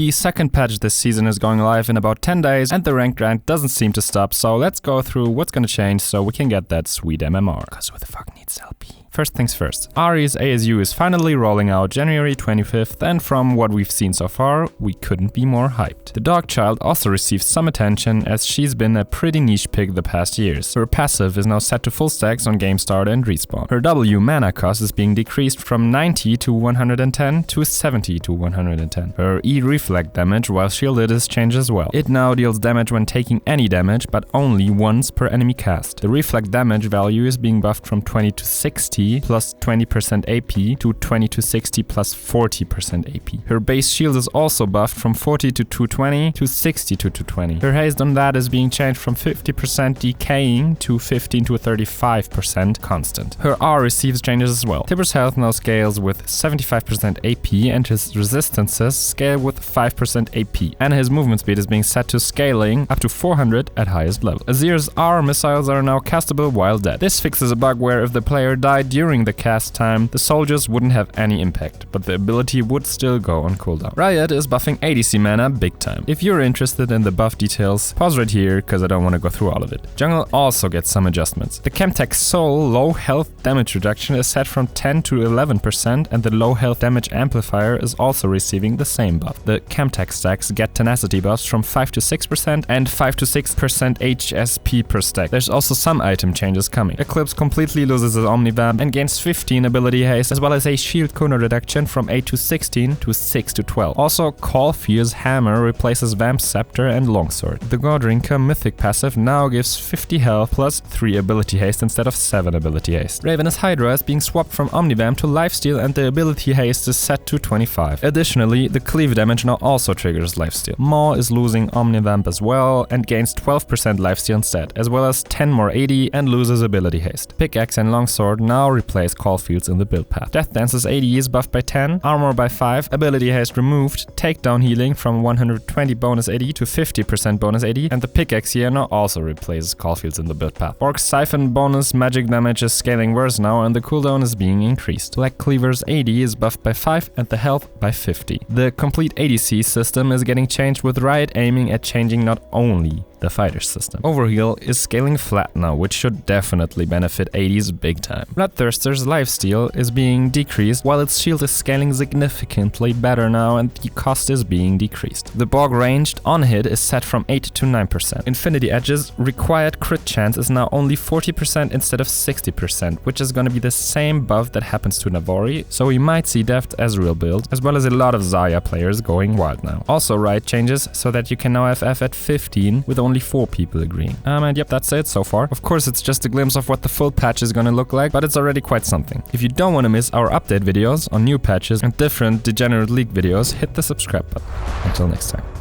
The second patch this season is going live in about 10 days and the rank grind doesn't seem to stop, so let's go through what's gonna change so we can get that sweet MMR. Cause who the fuck needs LP? First things first, Ahri's ASU is finally rolling out January 25th, and from what we've seen so far, we couldn't be more hyped. The dog child also received some attention as she's been a pretty niche pick the past years. Her passive is now set to full stacks on game start and respawn. Her W mana cost is being decreased from 90 to 110 to 70 to 110. Her E reflect damage while shielded is changed as well. It now deals damage when taking any damage, but only once per enemy cast. The reflect damage value is being buffed from 20 to 60 plus 20% AP to 20 to 60 plus 40% AP. Her base shield is also buffed from 40 to 220 to 60 to 220. Her haste on that is being changed from 50% decaying to 15 to 35% constant. Her R receives changes as well. Tibbers' health now scales with 75% AP and his resistances scale with 5% AP. And his movement speed is being set to scaling up to 400 at highest level. Azir's R missiles are now castable while dead. This fixes a bug where if the player died during the cast time, the soldiers wouldn't have any impact, but the ability would still go on cooldown. Riot is buffing ADC mana big time. If you're interested in the buff details, pause right here cause I don't want to go through all of it. Jungle also gets some adjustments. The Chemtech Soul low health damage reduction is set from 10 to 11% and the low health damage amplifier is also receiving the same buff. The Chemtech stacks get tenacity buffs from 5 to 6% and 5 to 6% HSP per stack. There's also some item changes coming. Eclipse completely loses his Omnivamp and gains 15 ability haste, as well as a shield cooldown reduction from 8 to 16 to 6 to 12. Also, Caulfier's Hammer replaces Vamp's Scepter and Longsword. The Godrinka Mythic passive now gives 50 health plus 3 ability haste instead of 7 ability haste. Ravenous Hydra is being swapped from Omnivamp to Lifesteal and the ability haste is set to 25. Additionally, the cleave damage now also triggers Lifesteal. Maw is losing Omnivamp as well and gains 12% Lifesteal instead, as well as 10 more AD and loses ability haste. Pickaxe and Longsword now replace Caulfields in the build path. Death Dance's AD is buffed by 10, armor by 5, ability haste removed, takedown healing from 120 bonus AD to 50% bonus AD, and the Pickaxe here now also replaces Caulfields in the build path. Orc's Siphon bonus magic damage is scaling worse now and the cooldown is being increased. Black Cleaver's AD is buffed by 5 and the health by 50. The complete ADC system is getting changed with Riot aiming at changing not only the fighter system. Overheal is scaling flat now, which should definitely benefit ADs big time. Bloodthirster's lifesteal is being decreased, while its shield is scaling significantly better now and the cost is being decreased. The Bog ranged on-hit is set from 8 to 9%. Infinity Edge's required crit chance is now only 40% instead of 60%, which is gonna be the same buff that happens to Navori, so we might see Deft Ezreal build, as well as a lot of Zarya players going wild now. Also Riot changes so that you can now FF at 15 with only 4 people agreeing. And yep, that's it so far. Of course, it's just a glimpse of what the full patch is gonna look like, but it's already quite something. If you don't want to miss our update videos on new patches and different Degenerate League videos, hit the subscribe button. Until next time.